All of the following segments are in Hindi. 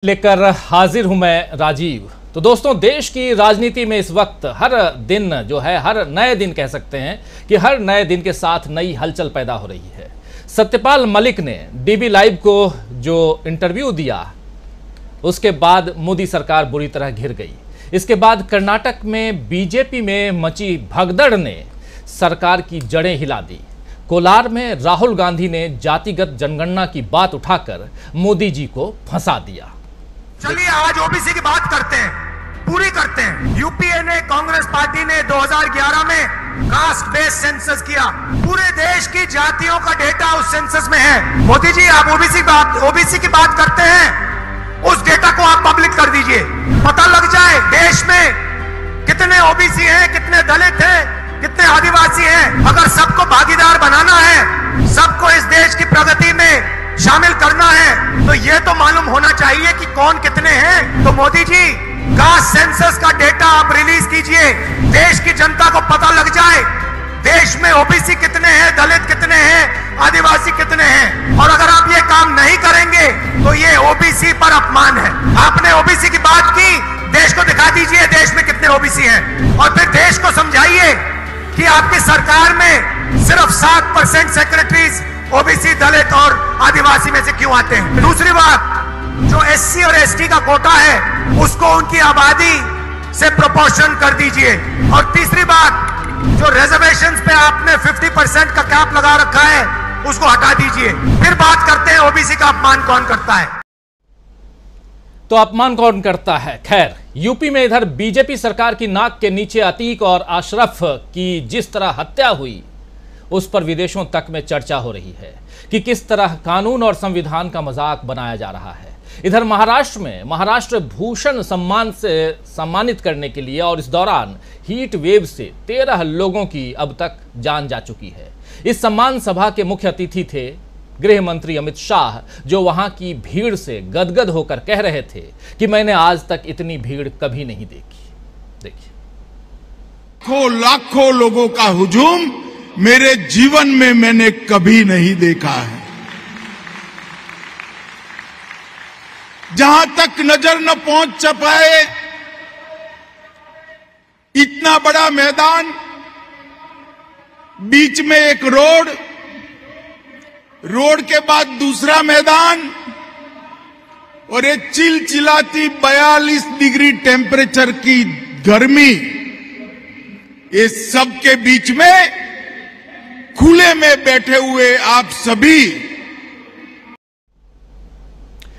लेकर हाजिर हूं मैं राजीव। तो दोस्तों, देश की राजनीति में इस वक्त हर दिन जो है, हर नए दिन कह सकते हैं कि हर नए दिन के साथ नई हलचल पैदा हो रही है। सत्यपाल मलिक ने डीबी लाइव को जो इंटरव्यू दिया, उसके बाद मोदी सरकार बुरी तरह घिर गई। इसके बाद कर्नाटक में बीजेपी में मची भगदड़ ने सरकार की जड़ें हिला दी। कोलार में राहुल गांधी ने जातिगत जनगणना की बात उठाकर मोदी जी को फंसा दिया। चलिए आज ओबीसी की बात करते हैं, पूरी करते हैं। यूपीए ने, कांग्रेस पार्टी ने 2011 में कास्ट बेस्ड सेंसस किया। पूरे देश की जातियों का डेटा उस सेंसस में है। मोदी जी, आप ओबीसी की बात करते हैं, उस डेटा को आप पब्लिक कर दीजिए, पता लग जाए देश में कितने ओबीसी हैं, कितने दलित हैं, कितने आदिवासी हैं। अगर सबको भागीदार बनाना है, सबको इस देश की प्रगति में शामिल करना है, तो ये तो मालूम होना चाहिए कि कौन कितने हैं। तो मोदी जी, कास्ट सेंसस का डेटा आप रिलीज कीजिए, देश की जनता को पता लग जाए देश में ओबीसी कितने हैं, दलित कितने हैं, आदिवासी कितने हैं। और अगर आप ये काम नहीं करेंगे तो ये ओबीसी पर अपमान है। आपने ओबीसी की बात की, देश को दिखा दीजिए देश में कितने ओबीसी हैं, और फिर देश को समझाइए कि आपकी सरकार में सिर्फ 7% सेक्रेटरीज ओबीसी, दलित और आदिवासी में से क्यों आते हैं। दूसरी बात, जो एससी और एसटी का कोटा है उसको उनकी आबादी से प्रोपोर्शन कर दीजिए। और तीसरी बात, जो रिजर्वेशंस पे आपने 50% का कैप लगा रखा है उसको हटा दीजिए। फिर बात करते हैं ओबीसी का अपमान कौन करता है। तो अपमान कौन करता है? खैर, यूपी में इधर बीजेपी सरकार की नाक के नीचे अतीक और अशरफ की जिस तरह हत्या हुई, उस पर विदेशों तक में चर्चा हो रही है कि किस तरह कानून और संविधान का मजाक बनाया जा रहा है। इधर महाराष्ट्र में महाराष्ट्र भूषण सम्मान से सम्मानित करने के लिए और इस दौरान हीट वेव से 13 लोगों की अब तक जान जा चुकी है। इस सम्मान सभा के मुख्य अतिथि थे गृह मंत्री अमित शाह, जो वहां की भीड़ से गदगद होकर कह रहे थे कि मैंने आज तक इतनी भीड़ कभी नहीं देखी। देखिए, लाखों लोगों का हुजूम मेरे जीवन में मैंने कभी नहीं देखा है। जहां तक नजर न पहुंच पाए, इतना बड़ा मैदान, बीच में एक रोड के बाद दूसरा मैदान, और ये चिलचिलाती 42 डिग्री टेम्परेचर की गर्मी, ये सब के बीच में खुले में बैठे हुए आप सभी।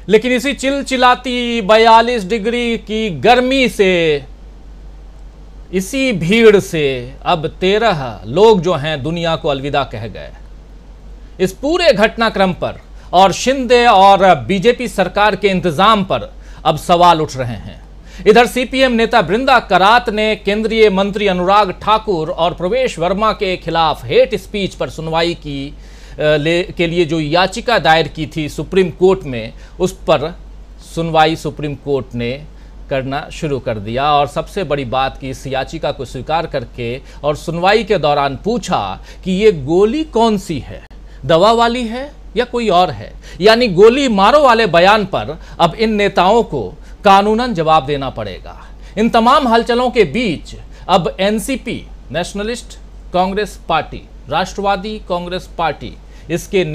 लेकिन इसी चिलचिलाती 42 डिग्री की गर्मी से, इसी भीड़ से अब 13 लोग जो हैं दुनिया को अलविदा कह गए। इस पूरे घटनाक्रम पर और शिंदे और बीजेपी सरकार के इंतजाम पर अब सवाल उठ रहे हैं। इधर सीपीएम नेता बृंदा करात ने केंद्रीय मंत्री अनुराग ठाकुर और प्रवेश वर्मा के खिलाफ हेट स्पीच पर सुनवाई के लिए जो याचिका दायर की थी सुप्रीम कोर्ट में, उस पर सुनवाई सुप्रीम कोर्ट ने करना शुरू कर दिया। और सबसे बड़ी बात कि इस याचिका को स्वीकार करके और सुनवाई के दौरान पूछा कि ये गोली कौन सी है, दवा वाली है या कोई और है। यानी गोली मारो वाले बयान पर अब इन नेताओं को कानूनन जवाब देना पड़ेगा। इन तमाम हलचलों के बीच अब एनसीपी, नेशनलिस्ट कांग्रेस पार्टी, राष्ट्रवादी कांग्रेस पार्टी, इसकी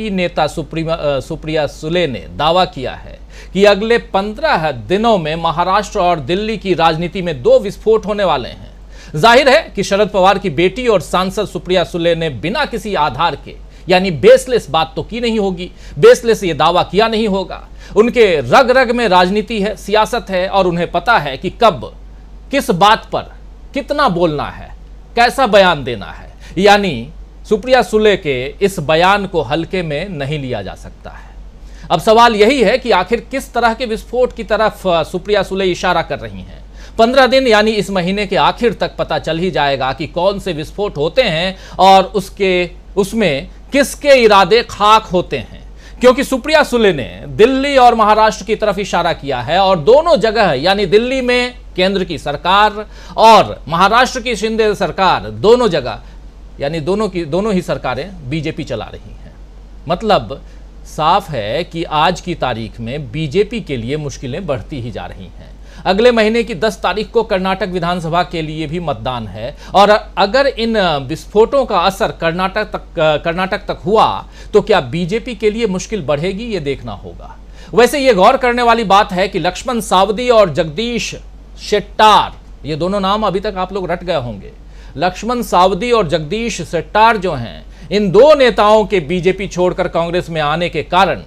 नेता सुप्रिया सुले ने दावा किया है कि अगले 15 दिनों में महाराष्ट्र और दिल्ली की राजनीति में 2 विस्फोट होने वाले हैं। जाहिर है कि शरद पवार की बेटी और सांसद सुप्रिया सुले ने बिना किसी आधार के, यानी बेसलेस बात तो की नहीं होगी, बेसलेस ये दावा किया नहीं होगा। उनके रग रग में राजनीति है, सियासत है, और उन्हें पता है कि कब किस बात पर कितना बोलना है, कैसा बयान देना है। यानी सुप्रिया सुले के इस बयान को हल्के में नहीं लिया जा सकता है। अब सवाल यही है कि आखिर किस तरह के विस्फोट की तरफ सुप्रिया सुले इशारा कर रही हैं। 15 दिन यानी इस महीने के आखिर तक पता चल ही जाएगा कि कौन से विस्फोट होते हैं और उसमें किसके इरादे खाक होते हैं। क्योंकि सुप्रिया सुले ने दिल्ली और महाराष्ट्र की तरफ इशारा किया है, और दोनों जगह, यानी दिल्ली में केंद्र की सरकार और महाराष्ट्र की शिंदे सरकार, दोनों जगह यानी दोनों ही सरकारें बीजेपी चला रही हैं। मतलब साफ है कि आज की तारीख में बीजेपी के लिए मुश्किलें बढ़ती ही जा रही हैं। अगले महीने की 10 तारीख को कर्नाटक विधानसभा के लिए भी मतदान है और अगर इन विस्फोटों का असर कर्नाटक तक हुआ तो क्या बीजेपी के लिए मुश्किल बढ़ेगी, ये देखना होगा। वैसे ये गौर करने वाली बात है कि लक्ष्मण सावदी और जगदीश शेट्टार, ये दोनों नाम अभी तक आप लोग रट गए होंगे। लक्ष्मण सावदी और जगदीश शेट्टार जो हैं, इन दो नेताओं के बीजेपी छोड़कर कांग्रेस में आने के कारण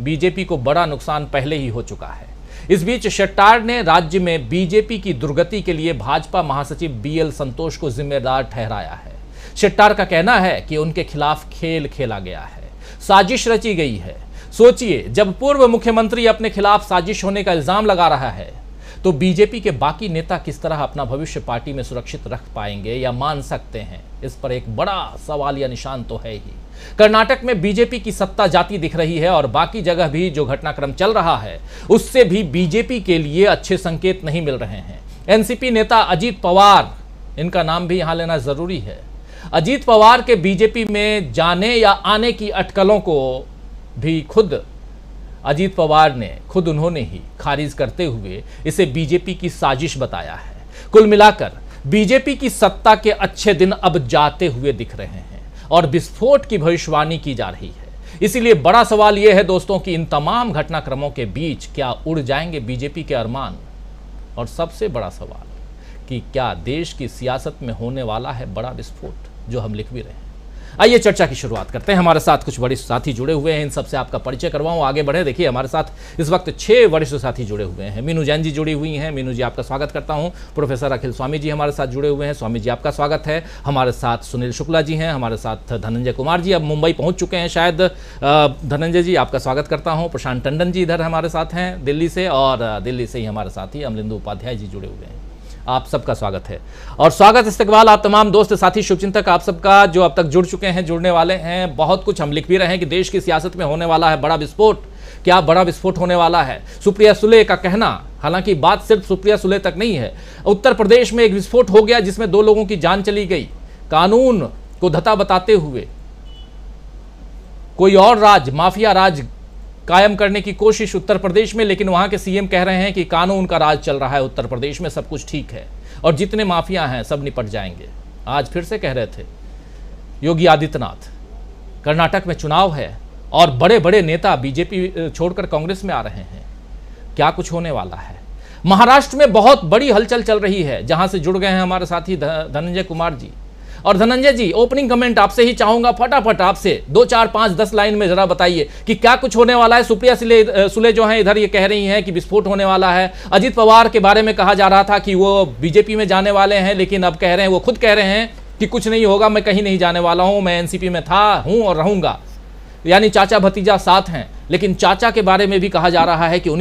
बीजेपी को बड़ा नुकसान पहले ही हो चुका है। इस बीच शेट्टार ने राज्य में बीजेपी की दुर्गति के लिए भाजपा महासचिव बीएल संतोष को जिम्मेदार ठहराया है। शेट्टार का कहना है कि उनके खिलाफ खेल खेला गया है, साजिश रची गई है। सोचिए, जब पूर्व मुख्यमंत्री अपने खिलाफ साजिश होने का इल्जाम लगा रहा है तो बीजेपी के बाकी नेता किस तरह अपना भविष्य पार्टी में सुरक्षित रख पाएंगे या मान सकते हैं, इस पर एक बड़ा सवाल या निशान तो है ही। कर्नाटक में बीजेपी की सत्ता जाती दिख रही है और बाकी जगह भी जो घटनाक्रम चल रहा है उससे भी बीजेपी के लिए अच्छे संकेत नहीं मिल रहे हैं। एनसीपी नेता अजीत पवार, इनका नाम भी यहां लेना जरूरी है। अजीत पवार के बीजेपी में जाने या आने की अटकलों को भी खुद अजीत पवार ने उन्होंने ही खारिज करते हुए इसे बीजेपी की साजिश बताया है। कुल मिलाकर बीजेपी की सत्ता के अच्छे दिन अब जाते हुए दिख रहे हैं और विस्फोट की भविष्यवाणी की जा रही है। इसीलिए बड़ा सवाल यह है दोस्तों कि इन तमाम घटनाक्रमों के बीच क्या उड़ जाएंगे बीजेपी के अरमान, और सबसे बड़ा सवाल कि क्या देश की सियासत में होने वाला है बड़ा विस्फोट, जो हम लिख भी रहे हैं। आइए चर्चा की शुरुआत करते हैं। हमारे साथ कुछ वरिष्ठ साथी जुड़े हुए हैं, इन सबसे आपका परिचय करवाऊं, आगे बढ़े। देखिए, हमारे साथ इस वक्त 6 वरिष्ठ साथी जुड़े हुए हैं। मीनू जैन जी जुड़ी हुई हैं। मीनू जी, आपका स्वागत करता हूं। प्रोफेसर अखिल स्वामी जी हमारे साथ जुड़े हुए हैं। स्वामी जी, आपका स्वागत है। हमारे साथ सुनील शुक्ला जी हैं। हमारे साथ धनंजय कुमार जी अब मुंबई पहुंच चुके हैं शायद। धनंजय जी, आपका स्वागत करता हूँ। प्रशांत टंडन जी इधर हमारे साथ हैं दिल्ली से, और दिल्ली से ही हमारे साथी अमलिंदु उपाध्याय जी जुड़े हुए हैं। आप सबका स्वागत है और स्वागत इस्तकबाल आप तमाम दोस्त साथी शुभचिंतक आप सबका जो अब तक जुड़ चुके हैं, जुड़ने वाले हैं। बहुत कुछ हम लिख भी रहे हैं कि देश की सियासत में होने वाला है बड़ा विस्फोट। क्या बड़ा विस्फोट होने वाला है? सुप्रिया सुले का कहना, हालांकि बात सिर्फ सुप्रिया सुले तक नहीं है। उत्तर प्रदेश में एक विस्फोट हो गया जिसमें 2 लोगों की जान चली गई। कानून को धता बताते हुए कोई और राज, माफिया राज कायम करने की कोशिश उत्तर प्रदेश में, लेकिन वहां के सीएम कह रहे हैं कि कानून का राज चल रहा है उत्तर प्रदेश में, सब कुछ ठीक है और जितने माफिया हैं सब निपट जाएंगे। आज फिर से कह रहे थे योगी आदित्यनाथ। कर्नाटक में चुनाव है और बड़े बड़े नेता बीजेपी छोड़कर कांग्रेस में आ रहे हैं। क्या कुछ होने वाला है? महाराष्ट्र में बहुत बड़ी हलचल चल रही है, जहां से जुड़ गए हैं हमारे साथी धनंजय कुमार जी। और धनंजय जी, ओपनिंग कमेंट आपसे ही चाहूंगा, फटाफट आपसे 2, 4, 5, 10 लाइन में जरा बताइए कि क्या कुछ होने वाला है। सुप्रिया सुले जो हैं इधर ये कह रही हैं कि विस्फोट होने वाला है। अजीत पवार के बारे में कहा जा रहा था कि वो बीजेपी में जाने वाले हैं, लेकिन अब कह रहे हैं, वो खुद कह रहे हैं कि कुछ नहीं होगा, मैं कहीं नहीं जाने वाला हूं, मैं एनसीपी में हूं और रहूंगा। यानी चाचा भतीजा साथ हैं, लेकिन चाचा के बारे में भी कहा जा रहा है कि उनकी